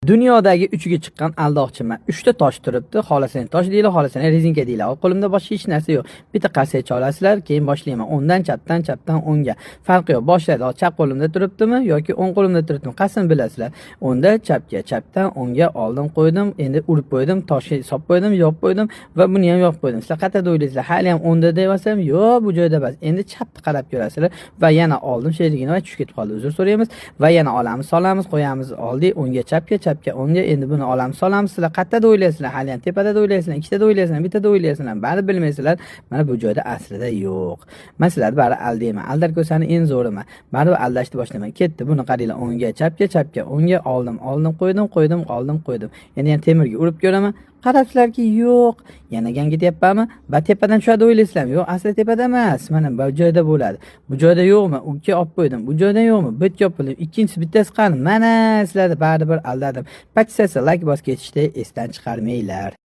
Dunyodagi uchiga chiqqan aldoqchiman. 3 ta tosh turibdi. Xohlasang tosh deylar, xohlasang rezinka deylar. Qo'limda boshqa hech narsa yo'q. Bitta qarsak olasizlar, keyin boshlayman. O'ngdan chapdan o'ngga. Farqi yo'q. Boshlaydi. Chap qo'limda turibdimi yoki o'ng qo'limda turibdimi? Qasam bilasizlar. O'ngda chapga, chapdan o'ngga oldim qo'ydim. Endi urib qo'ydim, toshga hisob qo'ydim, yopib qo'ydim va buni ham yopib qo'ydim. Sizlar qayerda o'ylaysizlar? Hali ham o'ngda deyapsam, yo'q, bu joyda bas. Endi chapni qarab ko'rasizlar va yana oldim sherigini va tushib ketib qoldi. Uzr so'raymiz va yana olamiz, solamiz, qo'yamiz, oldik, o'ngga chapga, o'ngga. Endi buni olamiz, solamiz. Sizlar qayerda o'ylaysizlar? Hali ham tepada o'ylaysizlar, ikkitada o'ylaysizlar, bittada o'ylaysizlar. Bari bilmaysizlar. Mana bu joyda aslida yo'q. Men sizlarni bari aldayman. Aldar ko'rsani eng zo'rima. Bari aldashni boshlaman. Ketdi. Buni qaranglar, o'ngga, chapga, o'ngga oldim, qo'ydim, oldim, qo'ydim. Endi ham temirga urib ko'raman. Qarabsizlarki, yo'q. Yana ganga deyapmanmi? Va tepadan tushadi o'ylaysizlarmi? Yo'q, asli tepada emas. Mana bu joyda bo'ladi. Bu joyda yo'qmi? Unga olib qo'ydim. Bu joyda yo'qmi? Bu yerga olib qo'ydim. Ikkinchisi bittasi qani? Mana sizlarni baribir aldadim. Pachsasi like bosib ketishni esdan chiqarmanglar.